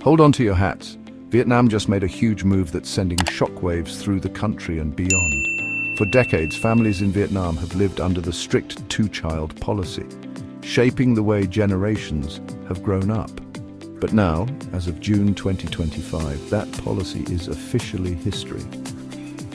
Hold on to your hats. Vietnam just made a huge move that's sending shockwaves through the country and beyond. For decades, families in Vietnam have lived under the strict two-child policy, shaping the way generations have grown up. But now, as of June 2025, that policy is officially history.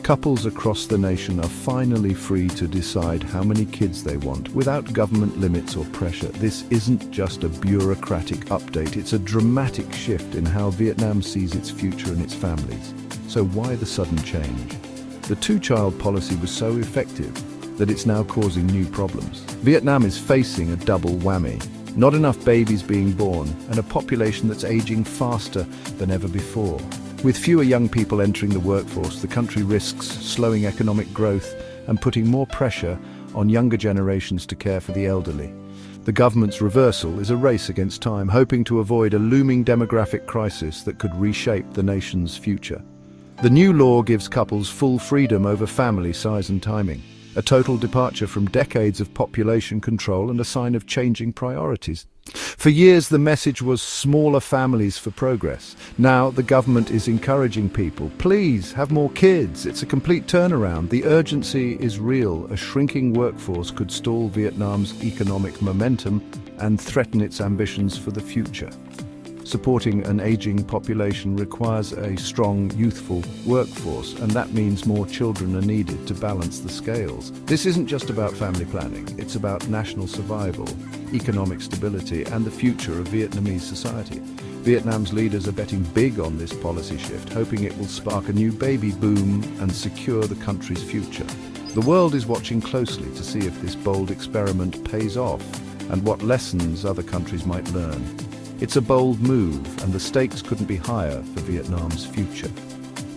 Couples across the nation are finally free to decide how many kids they want without government limits or pressure. This isn't just a bureaucratic update, it's a dramatic shift in how Vietnam sees its future and its families. So why the sudden change? The two-child policy was so effective that it's now causing new problems. Vietnam is facing a double whammy. Not enough babies being born and a population that's aging faster than ever before. With fewer young people entering the workforce, the country risks slowing economic growth and putting more pressure on younger generations to care for the elderly. The government's reversal is a race against time, hoping to avoid a looming demographic crisis that could reshape the nation's future. The new law gives couples full freedom over family size and timing, a total departure from decades of population control and a sign of changing priorities. For years, the message was smaller families for progress. Now, the government is encouraging people, please have more kids. It's a complete turnaround. The urgency is real. A shrinking workforce could stall Vietnam's economic momentum and threaten its ambitions for the future. Supporting an aging population requires a strong, youthful workforce, and that means more children are needed to balance the scales. This isn't just about family planning, it's about national survival, economic stability, and the future of Vietnamese society. Vietnam's leaders are betting big on this policy shift, hoping it will spark a new baby boom and secure the country's future. The world is watching closely to see if this bold experiment pays off and what lessons other countries might learn. It's a bold move, and the stakes couldn't be higher for Vietnam's future.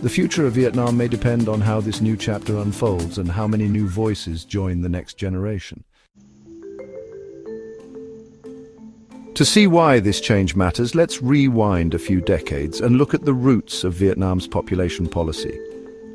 The future of Vietnam may depend on how this new chapter unfolds and how many new voices join the next generation. To see why this change matters, let's rewind a few decades and look at the roots of Vietnam's population policy.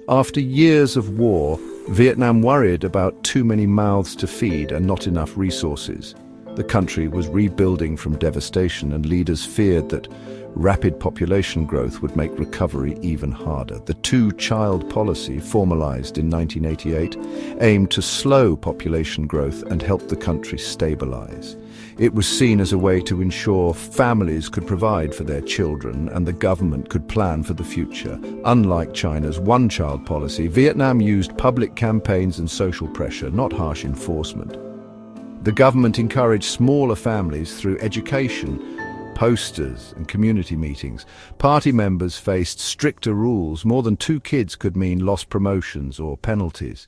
After years of war, Vietnam worried about too many mouths to feed and not enough resources. The country was rebuilding from devastation, and leaders feared that rapid population growth would make recovery even harder. The two-child policy, formalized in 1988, aimed to slow population growth and help the country stabilize. It was seen as a way to ensure families could provide for their children and the government could plan for the future. Unlike China's one-child policy, Vietnam used public campaigns and social pressure, not harsh enforcement. The government encouraged smaller families through education, posters, and community meetings. Party members faced stricter rules. More than 2 kids could mean lost promotions or penalties.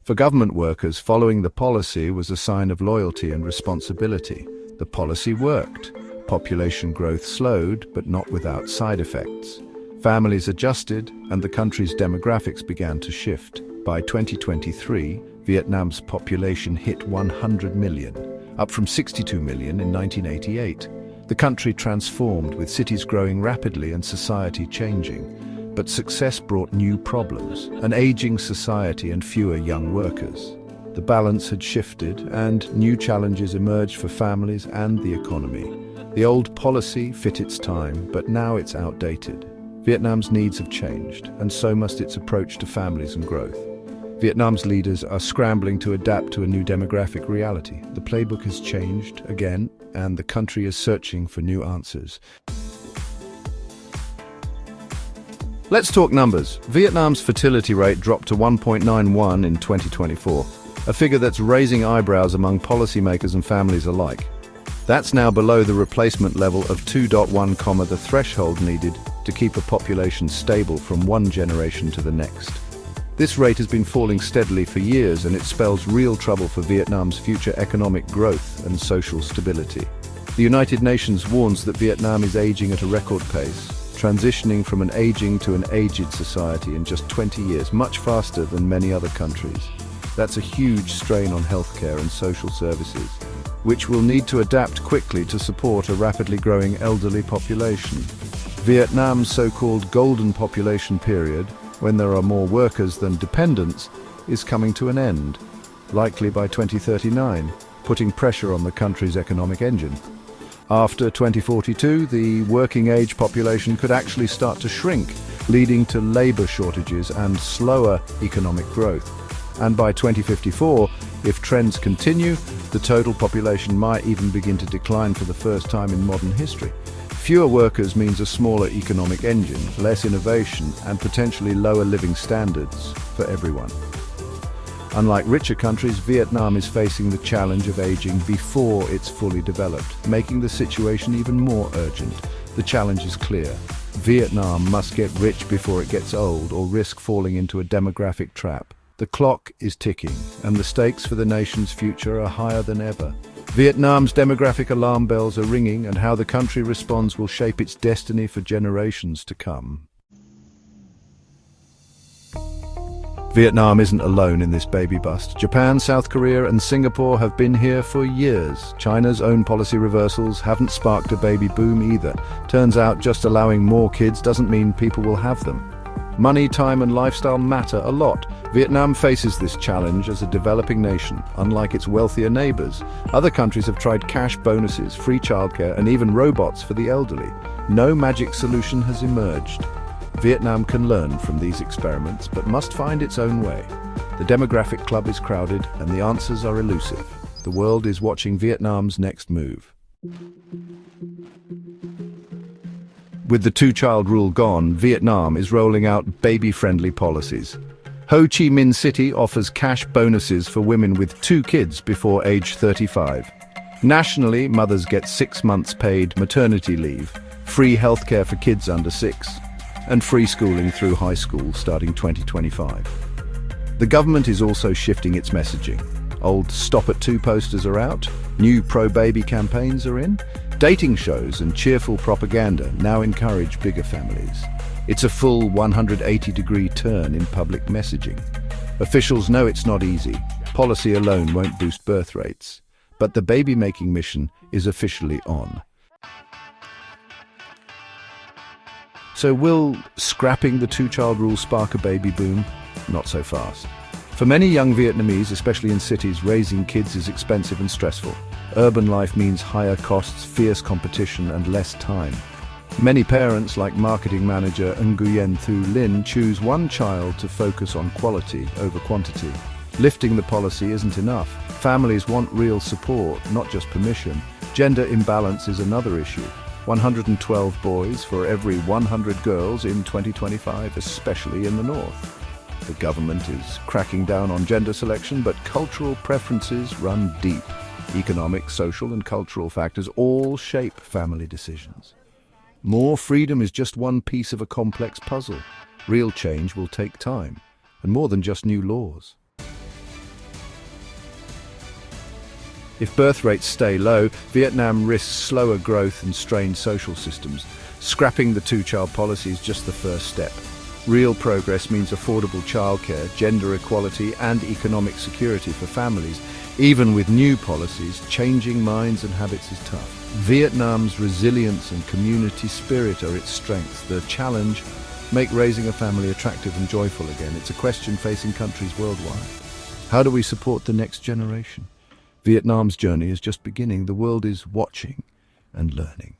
For government workers, following the policy was a sign of loyalty and responsibility. The policy worked. Population growth slowed, but not without side effects. Families adjusted, and the country's demographics began to shift. By 2023, Vietnam's population hit 100 million, up from 62 million in 1988. The country transformed, with cities growing rapidly and society changing. But success brought new problems, an aging society and fewer young workers. The balance had shifted, and new challenges emerged for families and the economy. The old policy fit its time, but now it's outdated. Vietnam's needs have changed, and so must its approach to families and growth. Vietnam's leaders are scrambling to adapt to a new demographic reality. The playbook has changed again, and the country is searching for new answers. Let's talk numbers. Vietnam's fertility rate dropped to 1.91 in 2024, a figure that's raising eyebrows among policymakers and families alike. That's now below the replacement level of 2.1, the threshold needed to keep a population stable from one generation to the next. This rate has been falling steadily for years, and it spells real trouble for Vietnam's future economic growth and social stability. The United Nations warns that Vietnam is aging at a record pace, transitioning from an aging to an aged society in just 20 years, much faster than many other countries. That's a huge strain on healthcare and social services, which will need to adapt quickly to support a rapidly growing elderly population. Vietnam's so-called golden population period, when there are more workers than dependents, is coming to an end, likely by 2039, putting pressure on the country's economic engine. After 2042, the working-age population could actually start to shrink, leading to labor shortages and slower economic growth. And by 2054, if trends continue, the total population might even begin to decline for the first time in modern history. Fewer workers means a smaller economic engine, less innovation, and potentially lower living standards for everyone. Unlike richer countries, Vietnam is facing the challenge of aging before it's fully developed, making the situation even more urgent. The challenge is clear. Vietnam must get rich before it gets old or risk falling into a demographic trap. The clock is ticking, and the stakes for the nation's future are higher than ever. Vietnam's demographic alarm bells are ringing, and how the country responds will shape its destiny for generations to come. Vietnam isn't alone in this baby bust. Japan, South Korea, and Singapore have been here for years. China's own policy reversals haven't sparked a baby boom either. Turns out just allowing more kids doesn't mean people will have them. Money, time, and lifestyle matter a lot. Vietnam faces this challenge as a developing nation. Unlike its wealthier neighbors, other countries have tried cash bonuses, free childcare, and even robots for the elderly. No magic solution has emerged. Vietnam can learn from these experiments, but must find its own way. The demographic club is crowded, and the answers are elusive. The world is watching Vietnam's next move. With the two-child rule gone, Vietnam is rolling out baby-friendly policies. Ho Chi Minh City offers cash bonuses for women with 2 kids before age 35. Nationally, mothers get 6 months paid maternity leave, free healthcare for kids under 6, and free schooling through high school starting 2025. The government is also shifting its messaging. Old Stop at 2 posters are out, new pro-baby campaigns are in, dating shows and cheerful propaganda now encourage bigger families. It's a full 180-degree turn in public messaging. Officials know it's not easy. Policy alone won't boost birth rates. But the baby-making mission is officially on. So will scrapping the two-child rule spark a baby boom? Not so fast. For many young Vietnamese, especially in cities, raising kids is expensive and stressful. Urban life means higher costs, fierce competition, and less time. Many parents, like marketing manager Nguyen Thu Linh, choose one child to focus on quality over quantity. Lifting the policy isn't enough. Families want real support, not just permission. Gender imbalance is another issue. 112 boys for every 100 girls in 2025, especially in the north. The government is cracking down on gender selection, but cultural preferences run deep. Economic, social, and cultural factors all shape family decisions. More freedom is just one piece of a complex puzzle. Real change will take time, and more than just new laws. If birth rates stay low, Vietnam risks slower growth and strained social systems. Scrapping the two-child policy is just the first step. Real progress means affordable childcare, gender equality, and economic security for families. Even with new policies, changing minds and habits is tough. Vietnam's resilience and community spirit are its strengths. The challenge: make raising a family attractive and joyful again. It's a question facing countries worldwide. How do we support the next generation? Vietnam's journey is just beginning. The world is watching and learning.